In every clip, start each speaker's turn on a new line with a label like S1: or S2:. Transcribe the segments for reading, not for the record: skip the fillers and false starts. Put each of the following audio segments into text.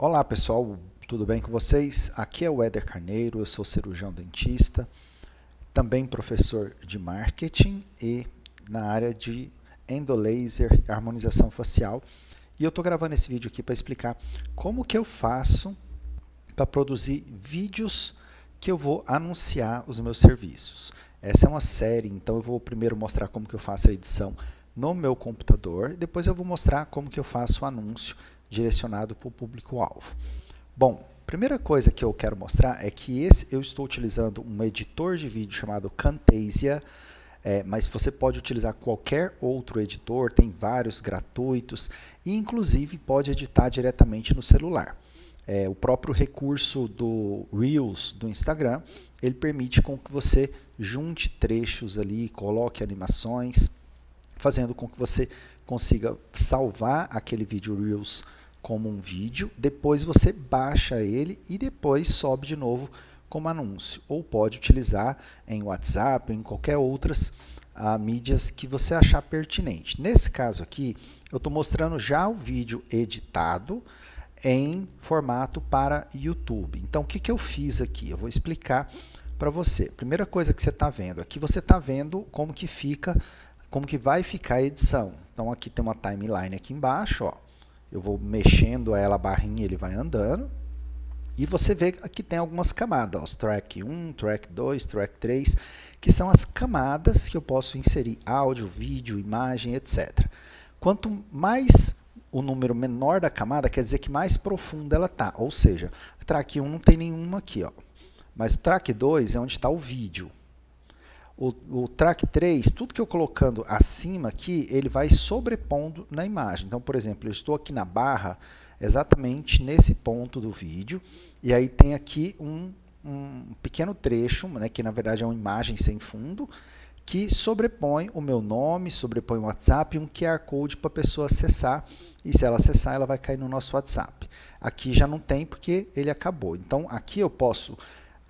S1: Olá pessoal, tudo bem com vocês? Aqui é o Éder Carneiro, eu sou cirurgião dentista, também professor de marketing e na área de endolaser e harmonização facial. E eu estou gravando esse vídeo aqui para explicar como que eu faço para produzir vídeos que eu vou anunciar os meus serviços. Essa é uma série, então eu vou primeiro mostrar como que eu faço a edição no meu computador, depois eu vou mostrar como que eu faço o anúncio direcionado para o público-alvo. Bom, primeira coisa que eu quero mostrar é que eu estou utilizando um editor de vídeo chamado Camtasia, mas você pode utilizar qualquer outro editor, tem vários gratuitos e inclusive pode editar diretamente no celular. O próprio recurso do Reels do Instagram, ele permite com que você junte trechos ali, coloque animações, fazendo com que você consiga salvar aquele vídeo Reels como um vídeo, depois você baixa ele e depois sobe de novo como anúncio. Ou pode utilizar em WhatsApp, em qualquer outras mídias que você achar pertinente. Nesse caso aqui, eu estou mostrando já o vídeo editado em formato para YouTube. Então, o que eu fiz aqui? Eu vou explicar para você. Primeira coisa que você está vendo, aqui você está vendo como que fica, como que vai ficar a edição. Então, aqui tem uma timeline aqui embaixo, ó. Eu vou mexendo ela, a barrinha, ele vai andando. E você vê que aqui tem algumas camadas, ó, track 1, track 2, track 3, que são as camadas que eu posso inserir áudio, vídeo, imagem, etc. Quanto mais o número menor da camada, quer dizer que mais profunda ela está. Ou seja, track 1 não tem nenhuma aqui, ó. Mas o track 2 é onde está o vídeo. O track 3, tudo que eu colocando acima aqui, ele vai sobrepondo na imagem. Então, por exemplo, eu estou aqui na barra, exatamente nesse ponto do vídeo, e aí tem aqui um pequeno trecho, né, que na verdade é uma imagem sem fundo, que sobrepõe o meu nome, sobrepõe o WhatsApp e um QR Code para a pessoa acessar, e se ela acessar, ela vai cair no nosso WhatsApp. Aqui já não tem porque ele acabou. Então, aqui eu posso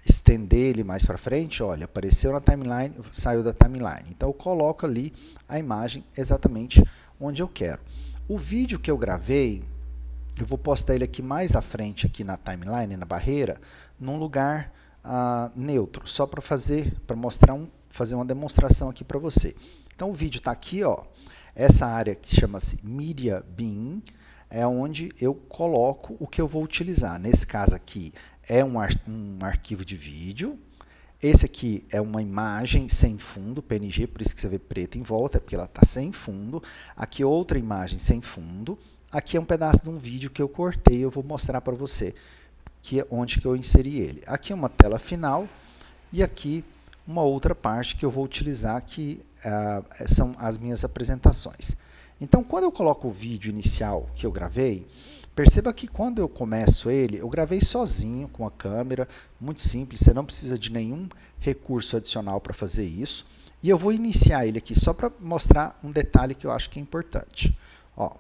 S1: estender ele mais para frente, olha, apareceu na timeline, saiu da timeline. Então eu coloco ali a imagem exatamente onde eu quero. O vídeo que eu gravei, eu vou postar ele aqui mais à frente, aqui na timeline, na barreira, num lugar neutro, só para fazer uma demonstração aqui para você. Então o vídeo está aqui, ó, essa área que chama-se Media Bin, é onde eu coloco o que eu vou utilizar. Nesse caso aqui é um arquivo de vídeo. Esse aqui é uma imagem sem fundo, PNG, por isso que você vê preto em volta, é porque ela está sem fundo. Aqui outra imagem sem fundo. Aqui é um pedaço de um vídeo que eu cortei, eu vou mostrar para você onde que eu inseri ele. Aqui é uma tela final e aqui uma outra parte que eu vou utilizar, que são as minhas apresentações. Então, quando eu coloco o vídeo inicial que eu gravei, perceba que quando eu começo ele, eu gravei sozinho com a câmera, muito simples, você não precisa de nenhum recurso adicional para fazer isso. E eu vou iniciar ele aqui só para mostrar um detalhe que eu acho que é importante. Ó,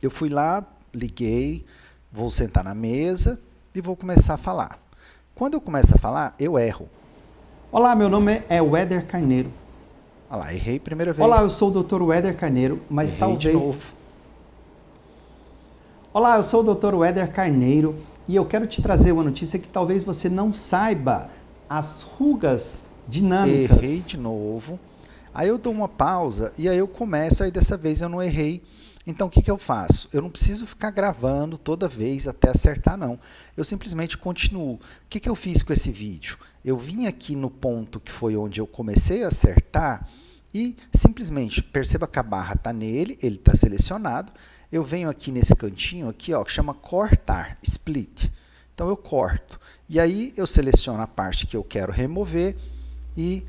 S1: eu fui lá, liguei, vou sentar na mesa e vou começar a falar. Quando eu começo a falar, eu erro.
S2: Olá, meu nome é Éder Carneiro.
S1: Olha lá, errei a primeira vez.
S2: Olá, eu sou o Dr. Éder Carneiro, mas
S1: errei
S2: talvez...
S1: de novo.
S2: Olá, eu sou o Dr. Éder Carneiro e eu quero te trazer uma notícia que talvez você não saiba. As rugas dinâmicas.
S1: Errei de novo. Aí eu dou uma pausa e aí eu começo, aí dessa vez eu não errei. Então o que eu faço? Eu não preciso ficar gravando toda vez até acertar, não. Eu simplesmente continuo. O que eu fiz com esse vídeo? Eu vim aqui no ponto que foi onde eu comecei a acertar e simplesmente perceba que a barra está nele, ele está selecionado. Eu venho aqui nesse cantinho aqui, ó, que chama cortar, split. Então eu corto. E aí eu seleciono a parte que eu quero remover e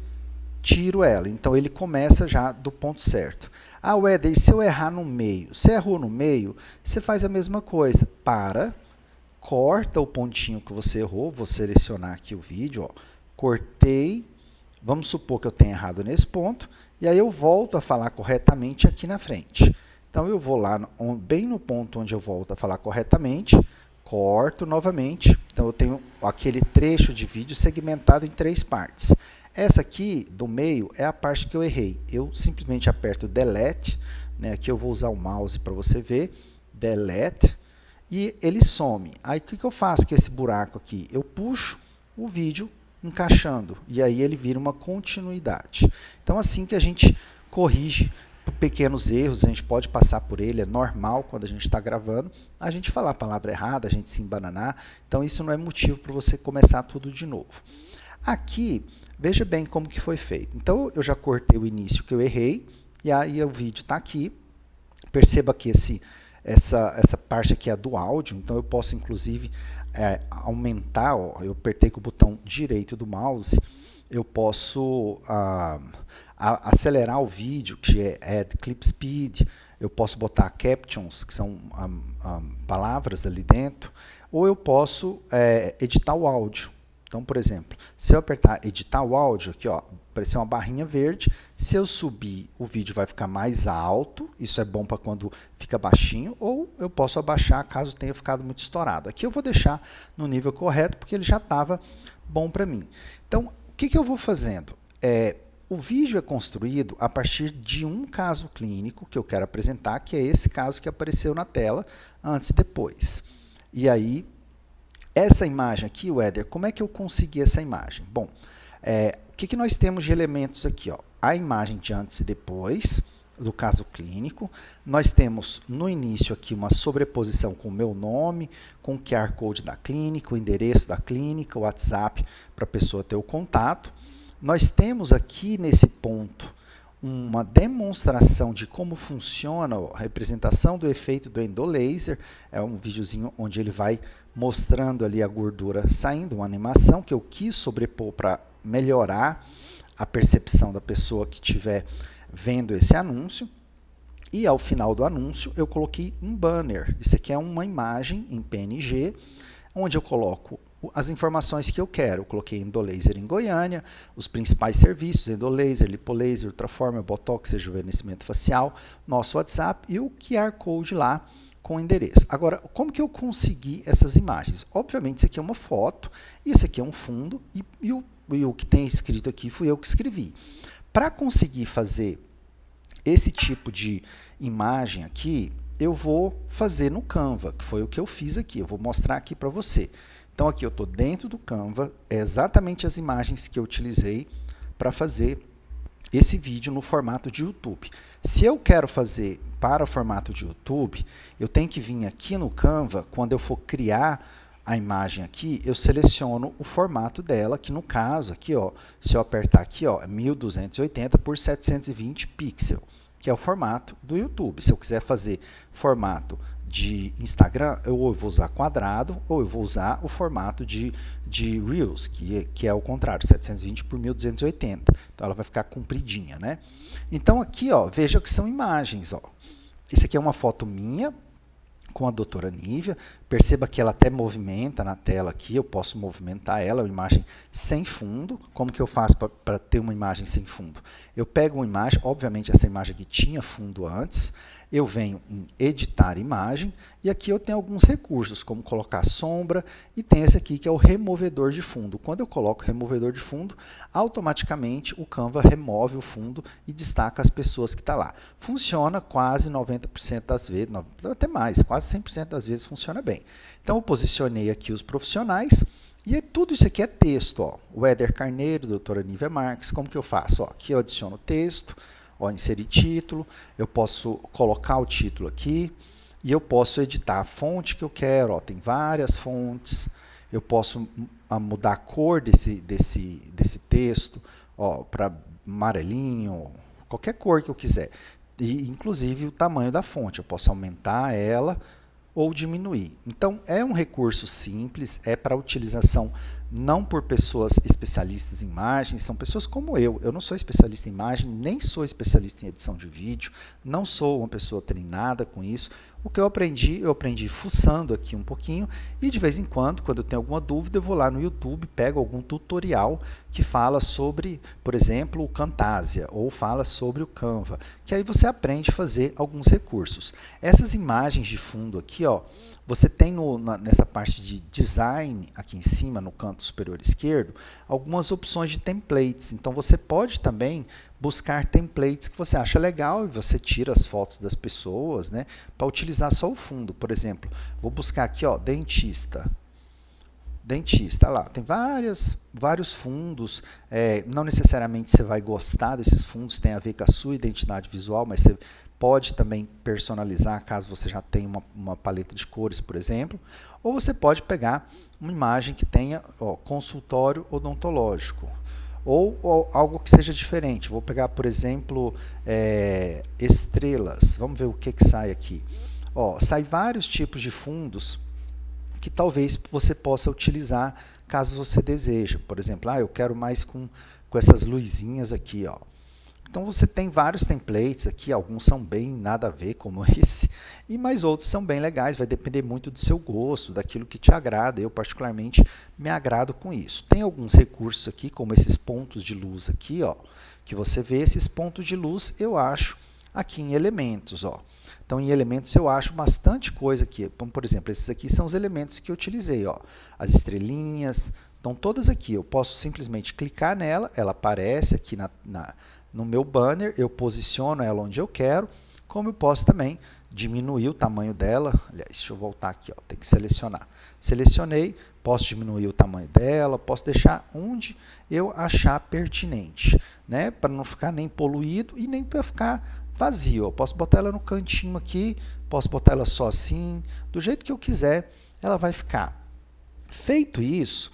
S1: tiro ela. Então ele começa já do ponto certo. Ah, Éder, e se eu errar no meio? Se errou no meio, você faz a mesma coisa. Corta o pontinho que você errou, vou selecionar aqui o vídeo, ó, cortei, vamos supor que eu tenha errado nesse ponto, e aí eu volto a falar corretamente aqui na frente. Então eu vou lá, bem no ponto onde eu volto a falar corretamente, corto novamente, então eu tenho aquele trecho de vídeo segmentado em 3 partes. Essa aqui, do meio, é a parte que eu errei. Eu simplesmente aperto Delete, né? Aqui eu vou usar o mouse para você ver, Delete, e ele some. Aí o que eu faço com esse buraco aqui? Eu puxo o vídeo encaixando e aí ele vira uma continuidade. Então assim que a gente corrige pequenos erros, a gente pode passar por ele, é normal quando a gente está gravando, a gente falar a palavra errada, a gente se embananar, então isso não é motivo para você começar tudo de novo. Aqui, veja bem como que foi feito. Então eu já cortei o início que eu errei, e aí o vídeo está aqui. Perceba que essa parte aqui é do áudio, então eu posso inclusive aumentar, ó, eu apertei com o botão direito do mouse, eu posso acelerar o vídeo, que é Add Clip Speed, eu posso botar captions, que são palavras ali dentro, ou eu posso editar o áudio. Então, por exemplo, se eu apertar editar o áudio, aqui ó, apareceu uma barrinha verde, se eu subir o vídeo vai ficar mais alto, isso é bom para quando fica baixinho, ou eu posso abaixar caso tenha ficado muito estourado. Aqui eu vou deixar no nível correto, porque ele já estava bom para mim. Então, o que eu vou fazendo? O vídeo é construído a partir de um caso clínico que eu quero apresentar, que é esse caso que apareceu na tela antes e depois. E aí, essa imagem aqui, o Éder, como é que eu consegui essa imagem? Bom, o que nós temos de elementos aqui? Ó? A imagem de antes e depois do caso clínico. Nós temos no início aqui uma sobreposição com o meu nome, com o QR Code da clínica, o endereço da clínica, o WhatsApp para a pessoa ter o contato. Nós temos aqui nesse ponto uma demonstração de como funciona a representação do efeito do endolaser. É um videozinho onde ele vai mostrando ali a gordura saindo, uma animação que eu quis sobrepor para melhorar a percepção da pessoa que estiver vendo esse anúncio. E ao final do anúncio eu coloquei um banner. Isso aqui é uma imagem em PNG, onde eu coloco as informações que eu quero. Eu coloquei endolaser em Goiânia, os principais serviços, endolaser, lipolaser, ultraformer, botox, rejuvenescimento facial, nosso WhatsApp e o QR Code lá com o endereço. Agora, como que eu consegui essas imagens? Obviamente, isso aqui é uma foto, isso aqui é um fundo e o que tem escrito aqui fui eu que escrevi. Para conseguir fazer esse tipo de imagem aqui, eu vou fazer no Canva, que foi o que eu fiz aqui. Eu vou mostrar aqui para você. Então, aqui eu estou dentro do Canva, é exatamente as imagens que eu utilizei para fazer esse vídeo no formato de YouTube. Se eu quero fazer para o formato de YouTube, eu tenho que vir aqui no Canva, quando eu for criar a imagem aqui, eu seleciono o formato dela, que no caso aqui, ó, se eu apertar aqui, ó, é 1280 por 720 pixels, que é o formato do YouTube. Se eu quiser fazer formato de Instagram, ou eu vou usar quadrado, ou eu vou usar o formato de Reels, que é o contrário, 720 por 1280. Então, ela vai ficar compridinha, né? Então, aqui, ó, veja que são imagens, ó. Isso aqui é uma foto minha com a doutora Nívia. Perceba que ela até movimenta na tela aqui, eu posso movimentar ela, é uma imagem sem fundo. Como que eu faço para ter uma imagem sem fundo? Eu pego uma imagem, obviamente essa imagem aqui tinha fundo antes, eu venho em editar imagem, e aqui eu tenho alguns recursos, como colocar sombra, e tem esse aqui que é o removedor de fundo. Quando eu coloco removedor de fundo, automaticamente o Canva remove o fundo e destaca as pessoas que estão lá. Funciona quase 90% das vezes, até mais, quase 100% das vezes funciona bem. Então eu posicionei aqui os profissionais, e tudo isso aqui é texto. Ó. O Éder Carneiro, doutora Nívia Marques, como que eu faço? Ó, aqui eu adiciono texto, ó, inserir título, eu posso colocar o título aqui, e eu posso editar a fonte que eu quero, ó, tem várias fontes, eu posso mudar a cor desse texto, para amarelinho, qualquer cor que eu quiser, e inclusive o tamanho da fonte, eu posso aumentar ela ou diminuir. Então, é um recurso simples, é para utilização não por pessoas especialistas em imagens, são pessoas como eu. Eu não sou especialista em imagem, nem sou especialista em edição de vídeo, não sou uma pessoa treinada com isso. O que eu aprendi fuçando aqui um pouquinho, e de vez em quando eu tenho alguma dúvida, eu vou lá no YouTube, pego algum tutorial que fala sobre, por exemplo, o Camtasia, ou fala sobre o Canva, que aí você aprende a fazer alguns recursos. Essas imagens de fundo aqui, ó, você tem nessa parte de design, aqui em cima, no canto superior esquerdo, algumas opções de templates. Então, você pode também buscar templates que você acha legal e você tira as fotos das pessoas, né, para utilizar só o fundo. Por exemplo, vou buscar aqui, ó, dentista. Dentista, lá, tem vários fundos, não necessariamente você vai gostar desses fundos, tem a ver com a sua identidade visual, mas você pode também personalizar, caso você já tenha uma paleta de cores, por exemplo, ou você pode pegar uma imagem que tenha, ó, consultório odontológico, ou algo que seja diferente. Vou pegar, por exemplo, estrelas, vamos ver o que sai aqui. Ó, sai vários tipos de fundos que talvez você possa utilizar caso você deseje. Por exemplo, eu quero mais com essas luzinhas aqui, ó. Então você tem vários templates aqui, alguns são bem nada a ver, como esse, e mais outros são bem legais, vai depender muito do seu gosto, daquilo que te agrada. Eu particularmente me agrado com isso. Tem alguns recursos aqui, como esses pontos de luz aqui, ó, que você vê. Esses pontos de luz eu acho aqui em elementos, ó. Então, em elementos eu acho bastante coisa aqui. Como, por exemplo, esses aqui são os elementos que eu utilizei, ó. As estrelinhas, estão todas aqui. Eu posso simplesmente clicar nela, ela aparece aqui no meu banner, eu posiciono ela onde eu quero, como eu posso também diminuir o tamanho dela. Aliás, deixa eu voltar aqui, ó, tem que selecionar. Selecionei, posso diminuir o tamanho dela, posso deixar onde eu achar pertinente, né? Para não ficar nem poluído e nem para ficar vazio. Eu posso botar ela no cantinho aqui, posso botar ela só assim, do jeito que eu quiser, ela vai ficar. Feito isso,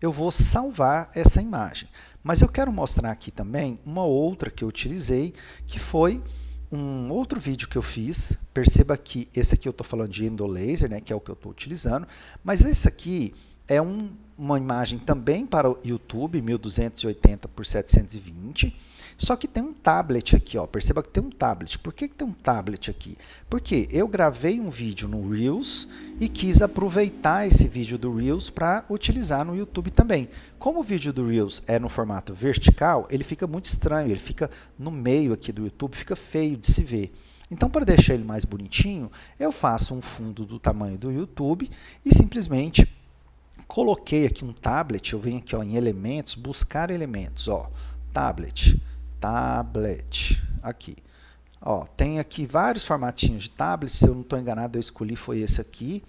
S1: eu vou salvar essa imagem. Mas eu quero mostrar aqui também uma outra que eu utilizei, que foi um outro vídeo que eu fiz. Perceba que esse aqui eu estou falando de Endolaser, né, que é o que eu estou utilizando, mas esse aqui é uma imagem também para o YouTube, 1280 por 720, só que tem um tablet aqui, ó. Perceba que tem um tablet. Por que tem um tablet aqui? Porque eu gravei um vídeo no Reels e quis aproveitar esse vídeo do Reels para utilizar no YouTube também. Como o vídeo do Reels é no formato vertical, ele fica muito estranho, ele fica no meio aqui do YouTube, fica feio de se ver. Então, para deixar ele mais bonitinho, eu faço um fundo do tamanho do YouTube e simplesmente coloquei aqui um tablet. Eu venho aqui, ó, em elementos, buscar elementos, ó, tablet, aqui. Ó, tem aqui vários formatinhos de tablet, se eu não estou enganado, eu escolhi foi esse aqui.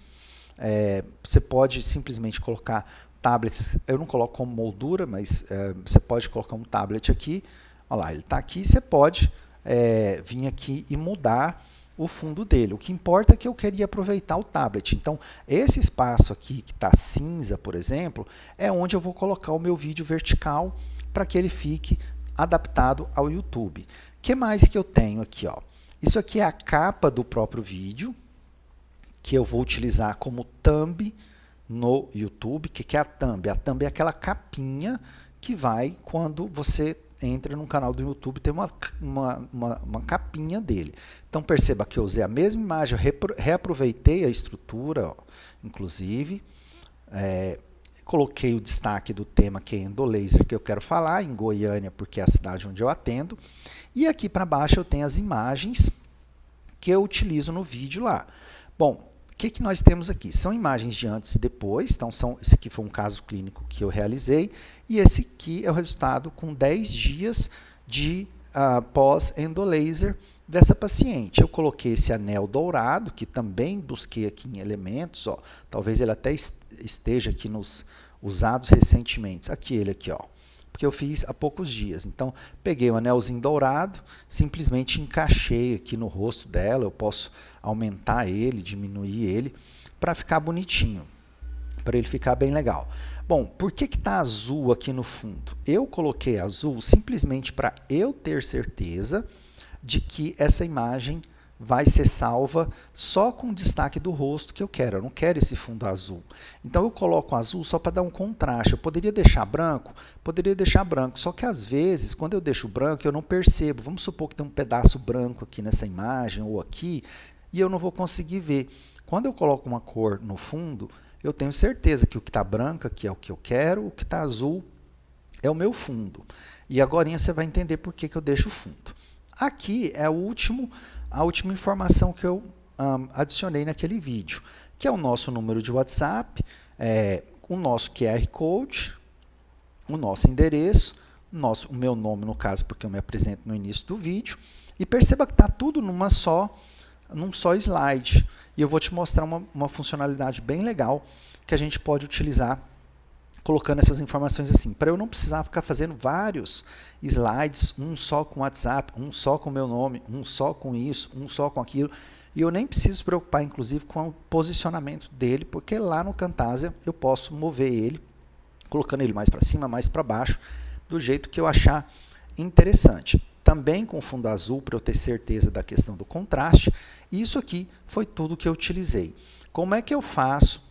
S1: Você pode simplesmente colocar tablets, eu não coloco como moldura, mas você pode colocar um tablet aqui. Olha lá, ele está aqui, você pode vir aqui e mudar o fundo dele. O que importa é que eu queria aproveitar o tablet. Então, esse espaço aqui que está cinza, por exemplo, é onde eu vou colocar o meu vídeo vertical para que ele fique adaptado ao YouTube. O que mais que eu tenho aqui, ó? Isso aqui é a capa do próprio vídeo, que eu vou utilizar como thumb no YouTube. O que é a thumb? A thumb é aquela capinha que vai quando você entra no canal do YouTube, tem uma capinha dele. Então, perceba que eu usei a mesma imagem, eu reaproveitei a estrutura, ó, inclusive, coloquei o destaque do tema que é Endolaser, que eu quero falar, em Goiânia, porque é a cidade onde eu atendo. E aqui para baixo eu tenho as imagens que eu utilizo no vídeo lá. Bom, o que nós temos aqui? São imagens de antes e depois. Então, esse aqui foi um caso clínico que eu realizei. E esse aqui é o resultado com 10 dias de pós-endolaser dessa paciente. Eu coloquei esse anel dourado, que também busquei aqui em elementos. Ó, talvez ele até esteja aqui nos usados recentemente. Aqui ele aqui, ó, porque eu fiz há poucos dias. Então, peguei o anelzinho dourado, simplesmente encaixei aqui no rosto dela. Eu posso aumentar ele, diminuir ele, para ficar bonitinho, para ele ficar bem legal. Bom, por que está azul aqui no fundo? Eu coloquei azul simplesmente para eu ter certeza de que essa imagem vai ser salva só com o destaque do rosto que eu quero. Eu não quero esse fundo azul. Então, eu coloco azul só para dar um contraste. Eu poderia deixar branco? Poderia deixar branco. Só que, às vezes, quando eu deixo branco, eu não percebo. Vamos supor que tem um pedaço branco aqui nessa imagem ou aqui, e eu não vou conseguir ver. Quando eu coloco uma cor no fundo, eu tenho certeza que o que está branco aqui é o que eu quero, o que está azul é o meu fundo. E agora você vai entender por que eu deixo o fundo. Aqui é a última informação que eu adicionei naquele vídeo, que é o nosso número de WhatsApp, o nosso QR Code, o nosso endereço, o meu nome, no caso, porque eu me apresento no início do vídeo. E perceba que está tudo num só slide. E eu vou te mostrar uma funcionalidade bem legal que a gente pode utilizar colocando essas informações assim, para eu não precisar ficar fazendo vários slides, um só com WhatsApp, um só com o meu nome, um só com isso, um só com aquilo. E eu nem preciso se preocupar, inclusive, com o posicionamento dele, porque lá no Camtasia eu posso mover ele, colocando ele mais para cima, mais para baixo, do jeito que eu achar interessante. Também com fundo azul, para eu ter certeza da questão do contraste. E isso aqui foi tudo que eu utilizei. Como é que eu faço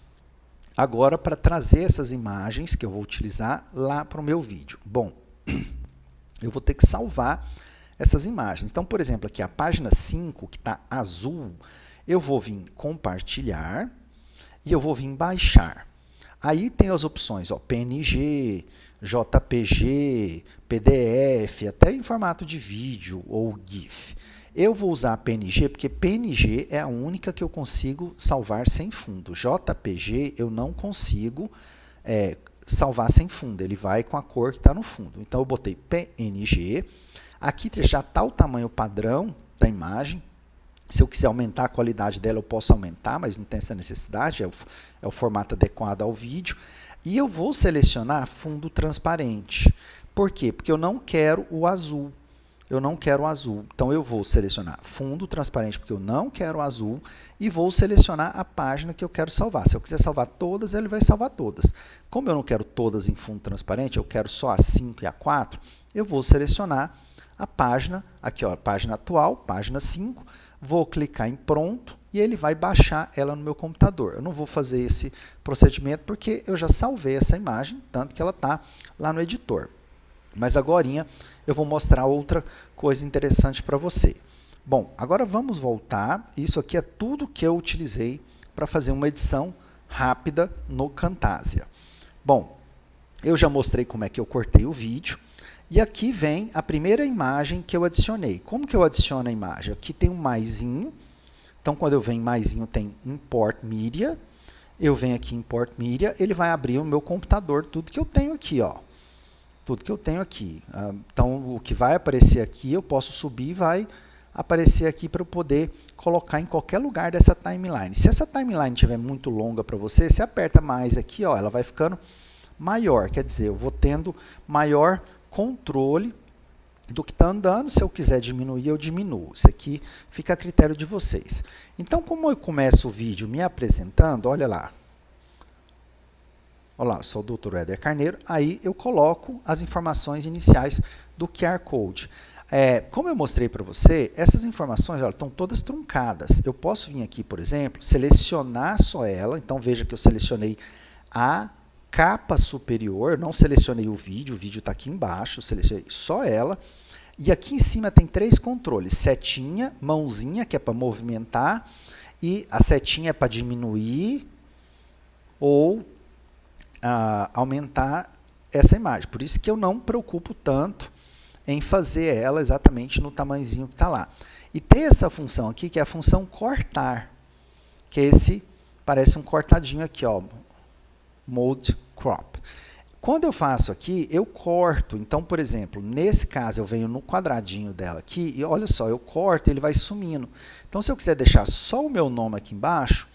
S1: agora para trazer essas imagens que eu vou utilizar lá para o meu vídeo? Bom, eu vou ter que salvar essas imagens. Então, por exemplo, aqui a página 5, que está azul, eu vou vir em compartilhar e eu vou vir em baixar. Aí tem as opções, ó, PNG, JPG, PDF, até em formato de vídeo ou GIF. Eu vou usar PNG porque PNG é a única que eu consigo salvar sem fundo. JPG eu não consigo salvar sem fundo, ele vai com a cor que está no fundo. Então eu botei PNG, aqui já está o tamanho padrão da imagem. Se eu quiser aumentar a qualidade dela, eu posso aumentar, mas não tem essa necessidade, é o formato adequado ao vídeo. E eu vou selecionar fundo transparente. Por quê? Porque eu não quero o azul. Eu não quero o azul. Então, eu vou selecionar fundo transparente, porque eu não quero o azul, e vou selecionar a página que eu quero salvar. Se eu quiser salvar todas, ele vai salvar todas. Como eu não quero todas em fundo transparente, eu quero só a 5 e a 4, eu vou selecionar a página, aqui ó, a página atual, página 5, vou clicar em pronto e ele vai baixar ela no meu computador. Eu não vou fazer esse procedimento porque eu já salvei essa imagem, tanto que ela está lá no editor. Mas agorinha eu vou mostrar outra coisa interessante para você. Bom, agora vamos voltar. Isso aqui é tudo que eu utilizei para fazer uma edição rápida no Camtasia. Bom, eu já mostrei como é que eu cortei o vídeo. E aqui vem a primeira imagem que eu adicionei. Como que eu adiciono a imagem? Aqui tem um maisinho. Então, quando eu venho em maisinho, tem Import Media. Eu venho aqui em Import Media, ele vai abrir o meu computador, tudo que eu tenho aqui, ó. Tudo que eu tenho aqui. Então, o que vai aparecer aqui, eu posso subir e vai aparecer aqui para eu poder colocar em qualquer lugar dessa timeline. Se essa timeline estiver muito longa para você, você aperta mais aqui, ó, ela vai ficando maior. Quer dizer, eu vou tendo maior controle do que está andando. Se eu quiser diminuir, eu diminuo. Isso aqui fica a critério de vocês. Então, como eu começo o vídeo me apresentando, olha lá. Olá, eu sou o Dr. Éder Carneiro. Aí eu coloco as informações iniciais do QR Code. Como eu mostrei para você, essas informações estão todas truncadas. Eu posso vir aqui, por exemplo, selecionar só ela. Então, veja que eu selecionei a capa superior, eu não selecionei o vídeo está aqui embaixo, eu selecionei só ela. E aqui em cima tem 3 controles, setinha, mãozinha, que é para movimentar, e a setinha é para diminuir ou aumentar essa imagem. Por isso que eu não me preocupo tanto em fazer ela exatamente no tamanhozinho que está lá. E tem essa função aqui, que é a função cortar, que parece um cortadinho aqui, ó, Mode Crop. Quando eu faço aqui, eu corto. Então, por exemplo, nesse caso, eu venho no quadradinho dela aqui e olha só, eu corto, ele vai sumindo. Então, se eu quiser deixar só o meu nome aqui embaixo,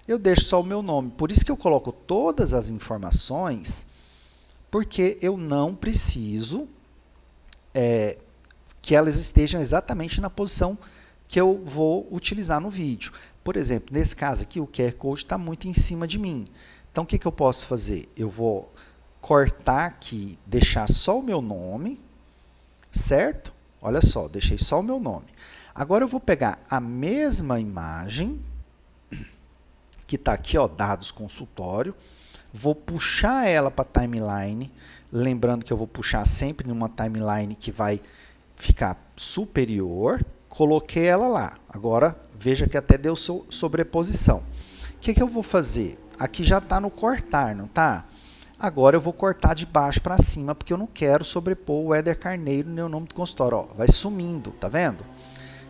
S1: eu deixo só o meu nome. Por isso que eu coloco todas as informações, porque eu não preciso que elas estejam exatamente na posição que eu vou utilizar no vídeo. Por exemplo, nesse caso aqui, o QR Code está muito em cima de mim. Então, o que eu posso fazer? Eu vou cortar aqui, deixar só o meu nome, certo? Olha só, deixei só o meu nome. Agora, eu vou pegar a mesma imagem, que está aqui, ó, dados consultório, vou puxar ela para a timeline, lembrando que eu vou puxar sempre numa timeline que vai ficar superior, coloquei ela lá. Agora, veja que até deu sobreposição. O que eu vou fazer? Aqui já está no cortar, não está? Agora eu vou cortar de baixo para cima, porque eu não quero sobrepor o Éder Carneiro no meu nome do consultório. Ó, vai sumindo, tá vendo?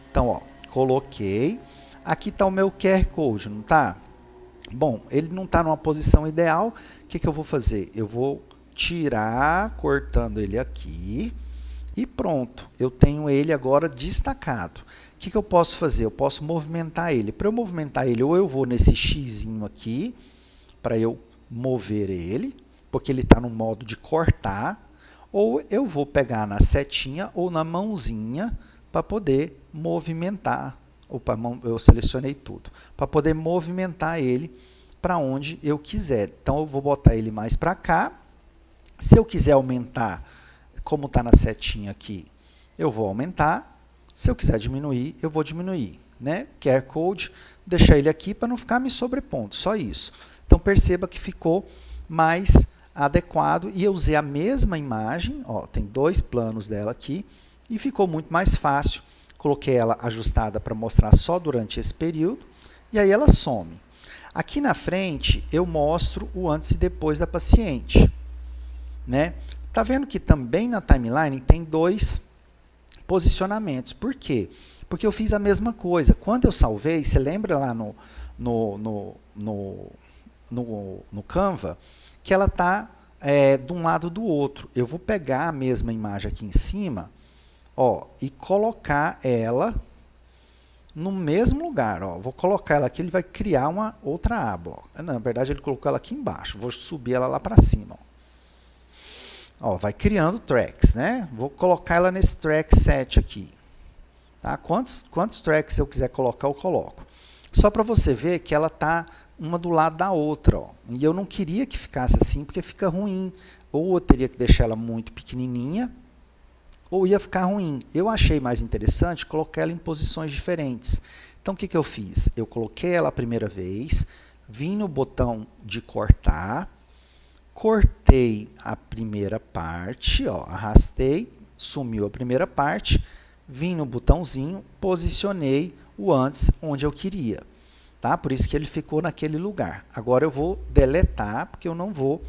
S1: Então, ó, coloquei. Aqui está o meu QR Code, não tá? Bom, ele não está numa posição ideal. O que eu vou fazer? Eu vou tirar, cortando ele aqui. E pronto, eu tenho ele agora destacado. O que eu posso fazer? Eu posso movimentar ele. Para eu movimentar ele, ou eu vou nesse xizinho aqui, para eu mover ele, porque ele está no modo de cortar, ou eu vou pegar na setinha ou na mãozinha para poder movimentar. Opa, eu selecionei tudo. Para poder movimentar ele para onde eu quiser. Então, eu vou botar ele mais para cá. Se eu quiser aumentar, como está na setinha aqui, eu vou aumentar. Se eu quiser diminuir, eu vou diminuir, né? QR Code, deixar ele aqui para não ficar me sobrepondo, só isso. Então, perceba que ficou mais adequado e eu usei a mesma imagem, ó, tem 2 planos dela aqui e ficou muito mais fácil. Coloquei ela ajustada para mostrar só durante esse período e aí ela some. Aqui na frente, eu mostro o antes e depois da paciente, né? Tá vendo que também na timeline tem 2 posicionamentos. Por quê? Porque eu fiz a mesma coisa. Quando eu salvei, você lembra lá no Canva, que ela está de um lado do outro. Eu vou pegar a mesma imagem aqui em cima, ó, e colocar ela no mesmo lugar. Ó. Vou colocar ela aqui, ele vai criar uma outra aba. Ó. Na verdade, ele colocou ela aqui embaixo. Vou subir ela lá para cima. Ó, vai criando tracks, né? Vou colocar ela nesse track 7 aqui. Tá? Quantos tracks eu quiser colocar, eu coloco. Só para você ver que ela está uma do lado da outra. Ó. E eu não queria que ficasse assim, porque fica ruim. Ou eu teria que deixar ela muito pequenininha, ou ia ficar ruim. Eu achei mais interessante colocar ela em posições diferentes. Então, o que eu fiz? Eu coloquei ela a primeira vez, vim no botão de cortar, cortei a primeira parte, ó, arrastei, sumiu a primeira parte, vim no botãozinho, posicionei o antes onde eu queria. Tá? Por isso que ele ficou naquele lugar. Agora eu vou deletar, porque eu não vou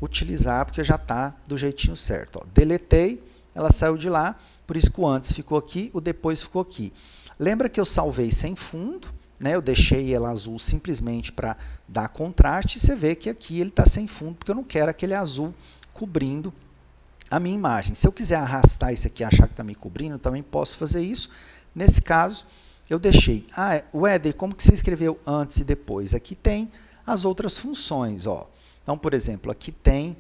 S1: utilizar, porque já está do jeitinho certo. Ó. Deletei, ela saiu de lá, por isso que o antes ficou aqui, o depois ficou aqui. Lembra que eu salvei sem fundo, né? Eu deixei ela azul simplesmente para dar contraste, e você vê que aqui ele está sem fundo, porque eu não quero aquele azul cobrindo a minha imagem. Se eu quiser arrastar isso aqui e achar que está me cobrindo, eu também posso fazer isso. Nesse caso, eu deixei. Ah, Éder, como que você escreveu antes e depois? Aqui tem as outras funções. Ó. Então, por exemplo, aqui tem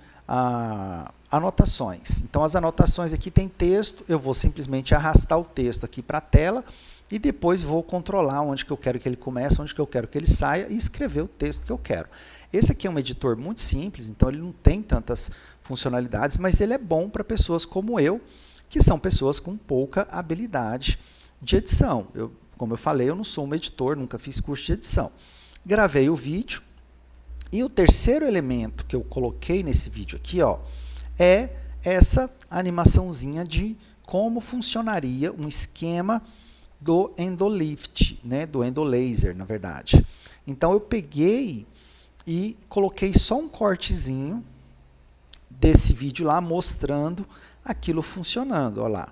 S1: anotações. Então, as anotações aqui tem texto, eu vou simplesmente arrastar o texto aqui para a tela e depois vou controlar onde que eu quero que ele comece, onde que eu quero que ele saia e escrever o texto que eu quero. Esse aqui é um editor muito simples, então ele não tem tantas funcionalidades, mas ele é bom para pessoas como eu, que são pessoas com pouca habilidade de edição. Como eu falei, eu não sou um editor, nunca fiz curso de edição. Gravei o vídeo e o terceiro elemento que eu coloquei nesse vídeo aqui, ó, é essa animaçãozinha de como funcionaria um esquema do Endolift, né, do Endolaser, na verdade. Então, eu peguei e coloquei só um cortezinho desse vídeo lá, mostrando aquilo funcionando, ó lá,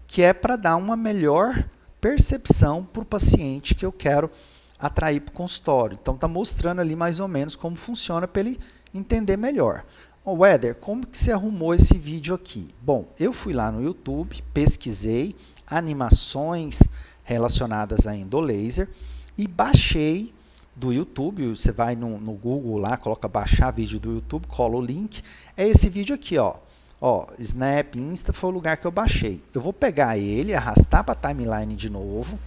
S1: que é para dar uma melhor percepção para o paciente que eu quero atrair para o consultório. Então, está mostrando ali mais ou menos como funciona para ele entender melhor. Ô, Éder, como que você arrumou esse vídeo aqui? Bom, eu fui lá no YouTube, pesquisei animações relacionadas a Endolaser e baixei do YouTube. Você vai no Google lá, coloca baixar vídeo do YouTube, cola o link. É esse vídeo aqui, ó. Ó, Snap, Insta foi o lugar que eu baixei. Eu vou pegar ele, arrastar para a timeline de novo,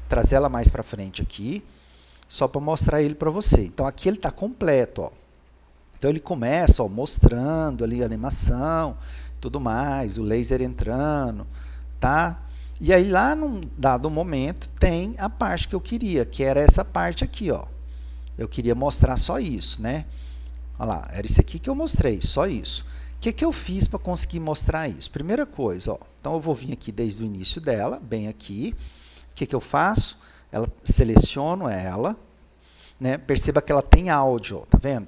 S1: trazer ela mais para frente aqui, só para mostrar ele para você. Então, aqui ele está completo, ó. Então, ele começa, ó, mostrando ali a animação, tudo mais, o laser entrando, tá? E aí, lá num dado momento, tem a parte que eu queria, que era essa parte aqui, ó. Eu queria mostrar só isso, né? Olha lá, era isso aqui que eu mostrei, só isso. O que eu fiz para conseguir mostrar isso? Primeira coisa, ó, então eu vou vir aqui desde o início dela, bem aqui. O que eu faço? Seleciono ela, né? Perceba que ela tem áudio, ó, tá vendo?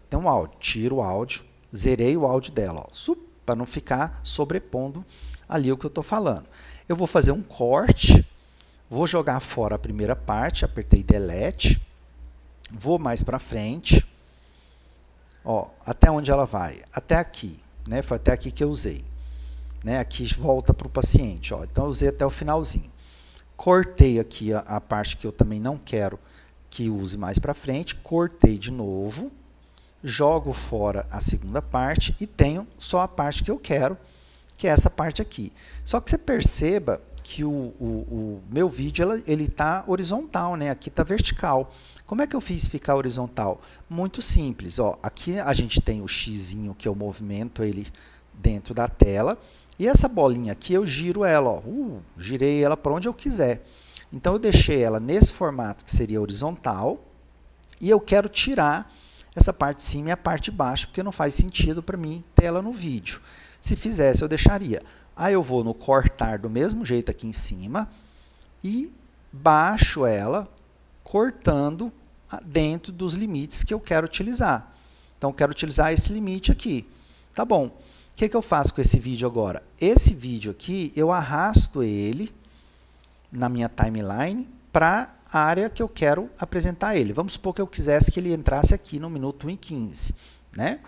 S1: Tem um áudio, tiro o áudio, Zerei o áudio dela, para não ficar sobrepondo ali o que eu estou falando. Eu vou fazer um corte, vou jogar fora a primeira parte, apertei Delete, vou mais para frente, ó, até onde ela vai? Até aqui, né? Foi até aqui que eu usei. Né? Aqui volta para o paciente, ó. Então eu usei até o finalzinho. Cortei aqui a parte que eu também não quero que use mais para frente, cortei de novo, jogo fora a segunda parte e tenho só a parte que eu quero, que é essa parte aqui. Só que você perceba que o meu vídeo ele está horizontal, né? Aqui está vertical. Como é que eu fiz ficar horizontal? Muito simples. Ó. Aqui a gente tem o xizinho que eu movimento ele dentro da tela. E essa bolinha aqui eu giro ela, ó. Girei ela para onde eu quiser. Então eu deixei ela nesse formato que seria horizontal e eu quero tirar essa parte de cima e a parte de baixo, porque não faz sentido para mim ter ela no vídeo. Se fizesse, eu deixaria. Aí eu vou no cortar do mesmo jeito aqui em cima e baixo ela, cortando dentro dos limites que eu quero utilizar. Então, eu quero utilizar esse limite aqui. Tá bom. O que eu faço com esse vídeo agora? Esse vídeo aqui, eu arrasto ele na minha timeline para a área que eu quero apresentar ele. Vamos supor que eu quisesse que ele entrasse aqui no minuto 1 e 15. Né?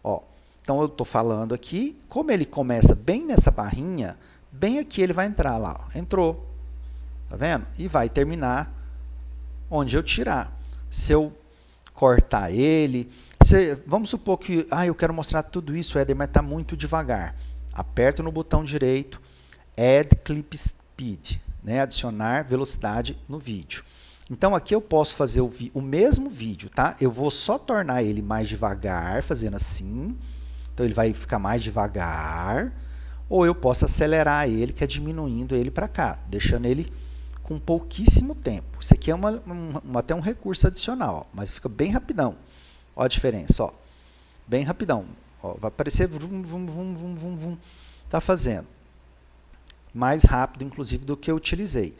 S1: Ó, então, eu estou falando aqui, como ele começa bem nessa barrinha, bem aqui ele vai entrar lá. Ó. Entrou. Tá vendo? E vai terminar onde eu tirar. Se eu cortar ele, vamos supor que eu quero mostrar tudo isso, Éder, mas está muito devagar. Aperto no botão direito, Add Clip Speed, né? Adicionar velocidade no vídeo. Então, aqui eu posso fazer o mesmo vídeo, tá? Eu vou só tornar ele mais devagar, fazendo assim. Então, ele vai ficar mais devagar. Ou eu posso acelerar ele, que é diminuindo ele para cá, deixando ele com pouquíssimo tempo. Isso aqui é até um recurso adicional, ó, mas fica bem rapidão. Olha a diferença, ó. Bem rapidão. Ó, vai aparecer, vum, vum, vum, vum, vum, vum. Tá fazendo. Mais rápido, inclusive, do que eu utilizei.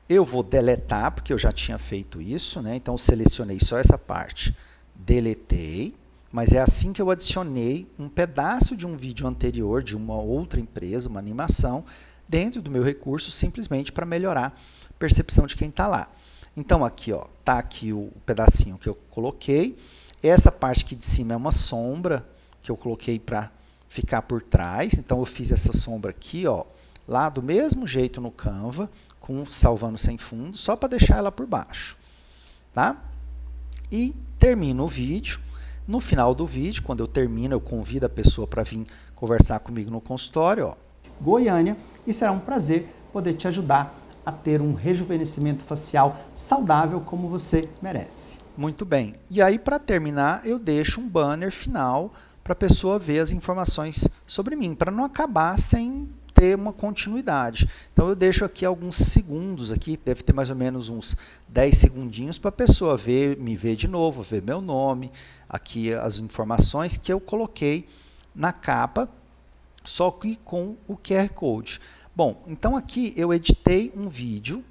S1: Eu vou deletar, porque eu já tinha feito isso, né? Então, eu selecionei só essa parte. Deletei, mas é assim que eu adicionei um pedaço de um vídeo anterior, de uma outra empresa, uma animação, dentro do meu recurso, simplesmente para melhorar a percepção de quem está lá. Então, aqui, ó, tá aqui o pedacinho que eu coloquei. Essa parte aqui de cima é uma sombra que eu coloquei para ficar por trás. Então, eu fiz essa sombra aqui, ó, lá do mesmo jeito no Canva, com salvando sem fundo, só para deixar ela por baixo. Tá? E termino o vídeo. No final do vídeo, quando eu termino, eu convido a pessoa para vir conversar comigo no consultório, ó.
S2: Goiânia, e será um prazer poder te ajudar a ter um rejuvenescimento facial saudável como você merece.
S1: Muito bem. E aí, para terminar, eu deixo um banner final para a pessoa ver as informações sobre mim, para não acabar sem ter uma continuidade. Então, eu deixo aqui alguns segundos, aqui deve ter mais ou menos uns 10 segundinhos para a pessoa me ver de novo, ver meu nome, aqui as informações que eu coloquei na capa, só que com o QR Code. Bom, então aqui eu editei um vídeo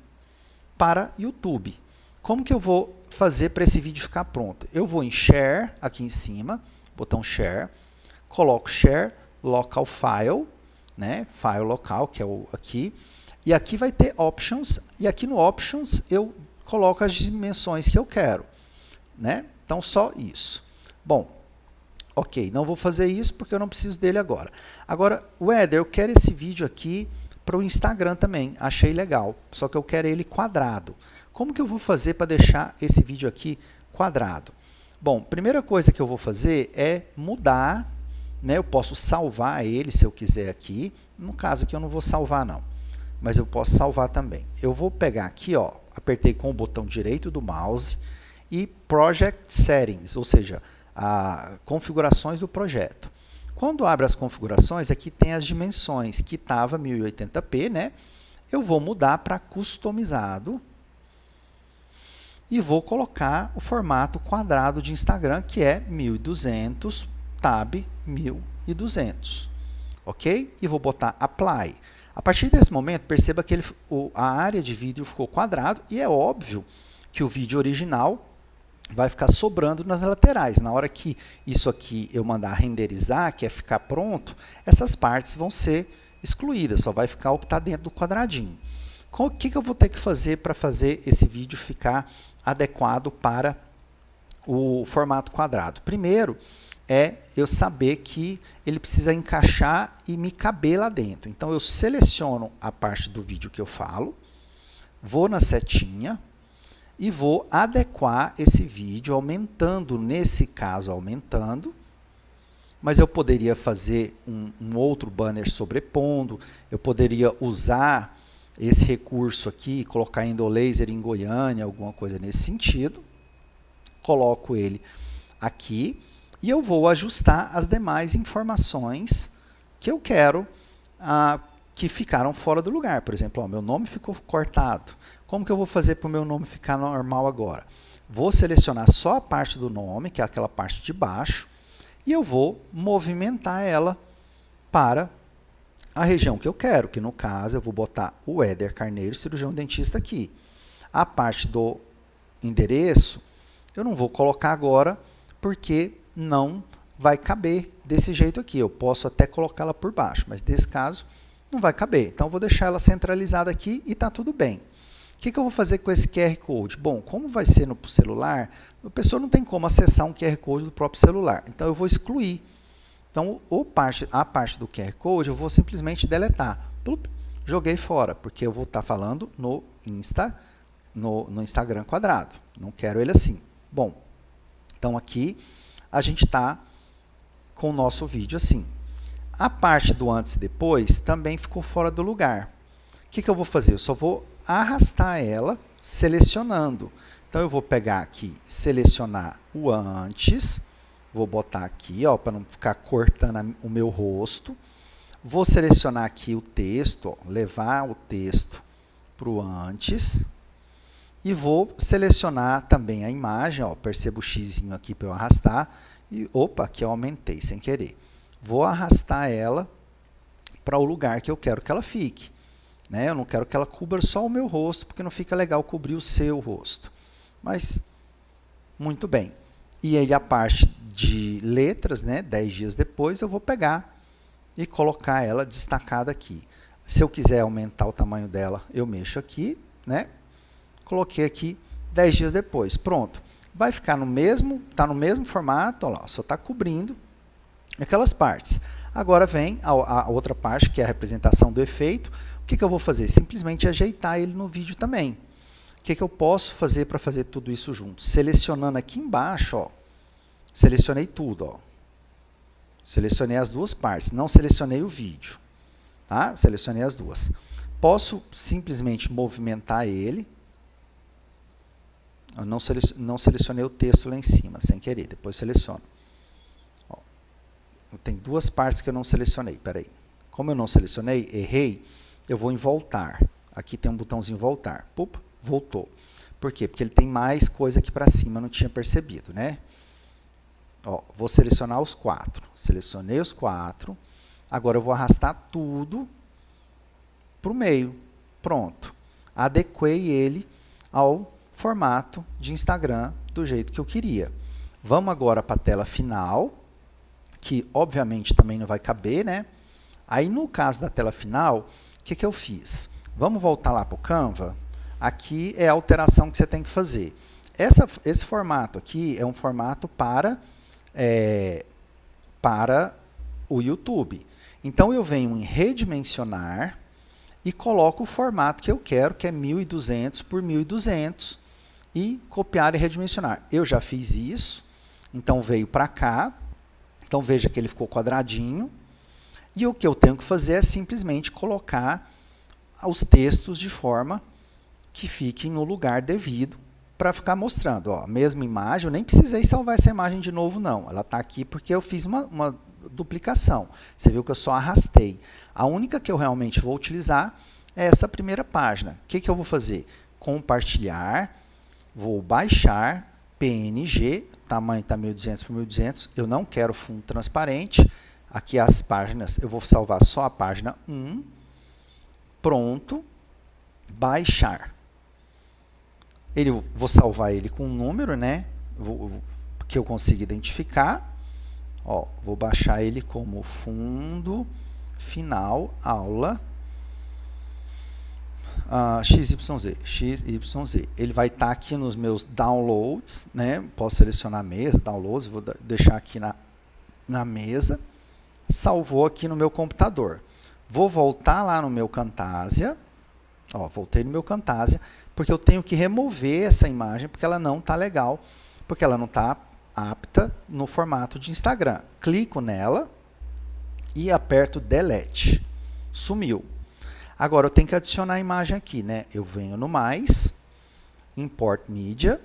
S1: para YouTube. Como que eu vou fazer para esse vídeo ficar pronto? Eu vou em Share, aqui em cima, botão Share, coloco Share Local File, né? File local, que é o aqui, e aqui vai ter Options, e aqui no Options eu coloco as dimensões que eu quero, né? Então, só isso. Bom, ok, não vou fazer isso porque eu não preciso dele agora. Agora, Éder, eu quero esse vídeo aqui para o Instagram também, achei legal, só que eu quero ele quadrado. Como que eu vou fazer para deixar esse vídeo aqui quadrado? Bom, primeira coisa que eu vou fazer é mudar, né? Eu posso salvar ele se eu quiser aqui, no caso aqui eu não vou salvar não, mas eu posso salvar também. Eu vou pegar aqui, ó, apertei com o botão direito do mouse e Project Settings, ou seja, configurações do projeto. Quando abre as configurações, aqui tem as dimensões, que estava 1080p, né? Eu vou mudar para customizado e vou colocar o formato quadrado de Instagram, que é 1200 tab 1200, ok? E vou botar Apply. A partir desse momento, perceba que a área de vídeo ficou quadrado e é óbvio que o vídeo original vai ficar sobrando nas laterais. Na hora que isso aqui eu mandar renderizar, que é ficar pronto, essas partes vão ser excluídas, só vai ficar o que está dentro do quadradinho. O que eu vou ter que fazer para fazer esse vídeo ficar adequado para o formato quadrado? Primeiro é eu saber que ele precisa encaixar e me caber lá dentro. Então eu seleciono a parte do vídeo que eu falo, vou na setinha e vou adequar esse vídeo, aumentando, nesse caso, aumentando. Mas eu poderia fazer um outro banner sobrepondo, eu poderia usar esse recurso aqui, colocar Endolaser em Goiânia, alguma coisa nesse sentido. Coloco ele aqui e eu vou ajustar as demais informações que eu quero que ficaram fora do lugar. Por exemplo, ó, meu nome ficou cortado. Como que eu vou fazer para o meu nome ficar normal agora? Vou selecionar só a parte do nome, que é aquela parte de baixo, e eu vou movimentar ela para a região que eu quero, que no caso eu vou botar o Éder Carneiro, cirurgião dentista aqui. A parte do endereço eu não vou colocar agora, porque não vai caber desse jeito aqui. Eu posso até colocá-la por baixo, mas nesse caso não vai caber. Então eu vou deixar ela centralizada aqui e está tudo bem. O que eu vou fazer com esse QR Code? Bom, como vai ser no celular, a pessoa não tem como acessar um QR Code do próprio celular. Então, eu vou excluir. Então, a parte do QR Code, eu vou simplesmente deletar. Plup, joguei fora, porque eu vou estar falando no Instagram quadrado. Não quero ele assim. Bom, então aqui a gente está com o nosso vídeo assim. A parte do antes e depois também ficou fora do lugar. O que eu vou fazer? Eu só vou arrastar ela selecionando. Então, eu vou pegar aqui, selecionar o antes, vou botar aqui, ó, para não ficar cortando o meu rosto. Vou selecionar aqui o texto, ó, levar o texto para o antes. E vou selecionar também a imagem, ó, perceba o xizinho aqui para eu arrastar. E, opa, aqui eu aumentei sem querer. Vou arrastar ela para o lugar que eu quero que ela fique. Eu não quero que ela cubra só o meu rosto, porque não fica legal cobrir o seu rosto. Mas, muito bem. E aí a parte de letras, 10 dias depois, eu vou pegar e colocar ela destacada aqui. Se eu quiser aumentar o tamanho dela, eu mexo aqui, Coloquei aqui 10 dias depois. Pronto. Vai ficar no mesmo, está no mesmo formato, ó lá, só está cobrindo aquelas partes. Agora vem a outra parte, que é a representação do efeito. O que eu vou fazer? Simplesmente ajeitar ele no vídeo também. O que eu posso fazer para fazer tudo isso junto? Selecionando aqui embaixo, ó, selecionei tudo. Ó. Selecionei as duas partes, não selecionei o vídeo. Tá? Selecionei as duas. Posso simplesmente movimentar ele. Eu não selecionei o texto lá em cima, sem querer. Depois seleciono. Ó, tem duas partes que eu não selecionei. Espera aí. Como eu não selecionei, errei. Eu vou em voltar. Aqui tem um botãozinho voltar. Pup, voltou. Por quê? Porque ele tem mais coisa aqui para cima, eu não tinha percebido, Ó, vou selecionar os 4. Selecionei os 4. Agora eu vou arrastar tudo para o meio. Pronto. Adequei ele ao formato de Instagram do jeito que eu queria. Vamos agora para a tela final, que obviamente também não vai caber, Aí no caso da tela final, o que eu fiz? Vamos voltar lá para o Canva? Aqui é a alteração que você tem que fazer. Esse formato aqui é um formato para o YouTube. Então, eu venho em redimensionar e coloco o formato que eu quero, que é 1200 por 1200, e copiar e redimensionar. Eu já fiz isso, então veio para cá. Então, veja que ele ficou quadradinho. E o que eu tenho que fazer é simplesmente colocar os textos de forma que fiquem no lugar devido para ficar mostrando. Ó, a mesma imagem, eu nem precisei salvar essa imagem de novo, não. Ela está aqui porque eu fiz uma duplicação. Você viu que eu só arrastei. A única que eu realmente vou utilizar é essa primeira página. O que eu vou fazer? Compartilhar, vou baixar, PNG, tamanho está 1200 por 1200, eu não quero fundo transparente. Aqui as páginas, eu vou salvar só a página 1. Pronto. Baixar. Vou salvar ele com um número, que eu consiga identificar. Ó, vou baixar ele como fundo final aula XYZ. Ele vai estar aqui nos meus downloads, né? Posso selecionar a mesa, downloads, vou deixar aqui na mesa. Salvou aqui no meu computador. Vou voltar lá no meu Camtasia. Ó, voltei no meu Camtasia, porque eu tenho que remover essa imagem, porque ela não está legal, porque ela não está apta no formato de Instagram. Clico nela e aperto Delete. Sumiu. Agora eu tenho que adicionar a imagem aqui, né? Eu venho no mais, Import Media.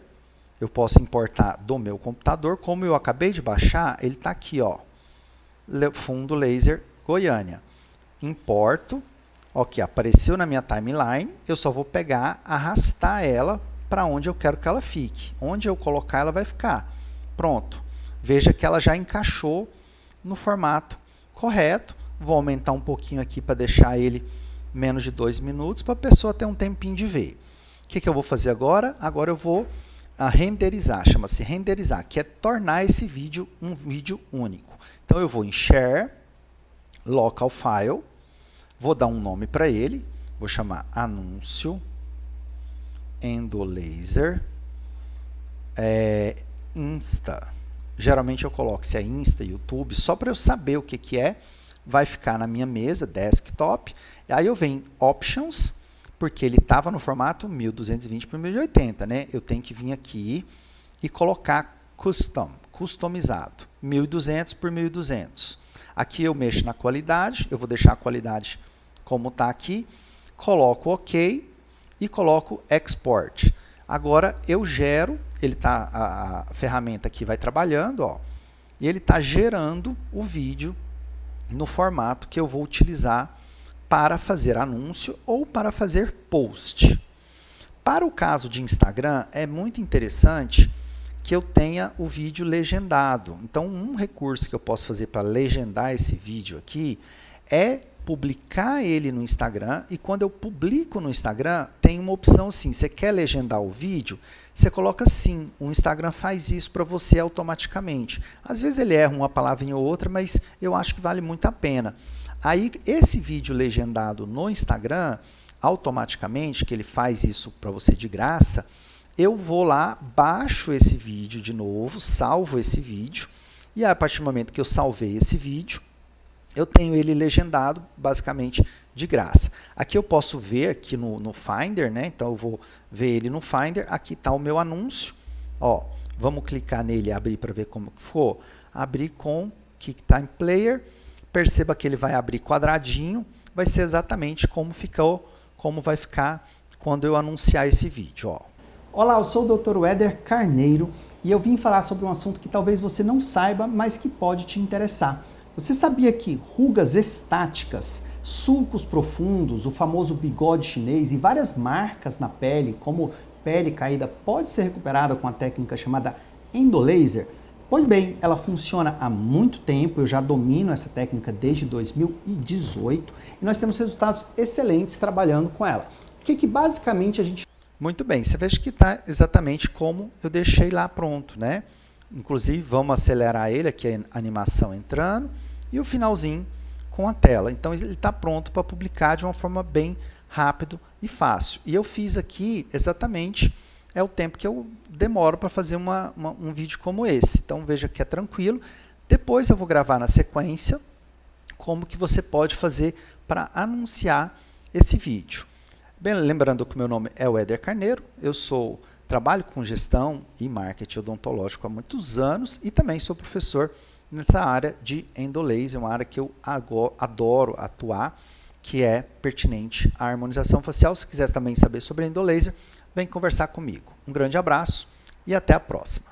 S1: Eu posso importar do meu computador. Como eu acabei de baixar, ele está aqui, ó. Fundo Laser Goiânia. Importo. Ok, apareceu na minha timeline. Eu só vou pegar, arrastar ela para onde eu quero que ela fique. Onde eu colocar, ela vai ficar. Pronto. Veja que ela já encaixou no formato correto. Vou aumentar um pouquinho aqui para deixar ele menos de 2 minutos, para a pessoa ter um tempinho de ver. O que eu vou fazer agora? Agora eu vou renderizar, chama-se renderizar, que é tornar esse vídeo um vídeo único. Então eu vou em Share, Local File, vou dar um nome para ele, vou chamar Anúncio, Endolaser, Insta. Geralmente eu coloco se é Insta, YouTube, só para eu saber o que é. Vai ficar na minha mesa, desktop. Aí eu venho em Options, porque ele estava no formato 1220 por 1080, né? Eu tenho que vir aqui e colocar Custom, customizado, 1200 por 1200. Aqui eu mexo na qualidade, eu vou deixar a qualidade como está aqui, coloco OK e coloco Export. Agora eu gero, a ferramenta aqui vai trabalhando, ó, e ele está gerando o vídeo no formato que eu vou utilizar para fazer anúncio ou para fazer post. Para o caso de Instagram, é muito interessante que eu tenha o vídeo legendado. Então, um recurso que eu posso fazer para legendar esse vídeo aqui é publicar ele no Instagram, e quando eu publico no Instagram, tem uma opção assim, você quer legendar o vídeo? Você coloca sim, o Instagram faz isso para você automaticamente. Às vezes ele erra uma palavrinha ou outra, mas eu acho que vale muito a pena. Aí, esse vídeo legendado no Instagram, automaticamente, que ele faz isso para você de graça, eu vou lá, baixo esse vídeo de novo, salvo esse vídeo, e a partir do momento que eu salvei esse vídeo, eu tenho ele legendado, basicamente, de graça. Aqui eu posso ver aqui no Finder, né? Então eu vou ver ele no Finder. Aqui está o meu anúncio. Ó, vamos clicar nele e abrir para ver como ficou. Abrir com QuickTime Player. Perceba que ele vai abrir quadradinho. Vai ser exatamente como vai ficar quando eu anunciar esse vídeo. Ó.
S2: Olá, eu sou o Dr. Weder Carneiro e eu vim falar sobre um assunto que talvez você não saiba, mas que pode te interessar. Você sabia que rugas estáticas, sulcos profundos, o famoso bigode chinês e várias marcas na pele, como pele caída, pode ser recuperada com a técnica chamada Endolaser? Pois bem, ela funciona há muito tempo, eu já domino essa técnica desde 2018 e nós temos resultados excelentes trabalhando com ela. O que basicamente a gente...
S1: Muito bem, você veja que está exatamente como eu deixei lá pronto, né? Inclusive, vamos acelerar ele, aqui a animação entrando, e o finalzinho com a tela. Então, ele está pronto para publicar de uma forma bem rápido e fácil. E eu fiz aqui exatamente o tempo que eu demoro para fazer um vídeo como esse. Então, veja que é tranquilo. Depois eu vou gravar na sequência como que você pode fazer para anunciar esse vídeo. Bem, lembrando que o meu nome é Weder Carneiro, trabalho com gestão e marketing odontológico há muitos anos e também sou professor nessa área de endolaser, uma área que eu adoro atuar, que é pertinente à harmonização facial. Se quiser também saber sobre endolaser, vem conversar comigo. Um grande abraço e até a próxima.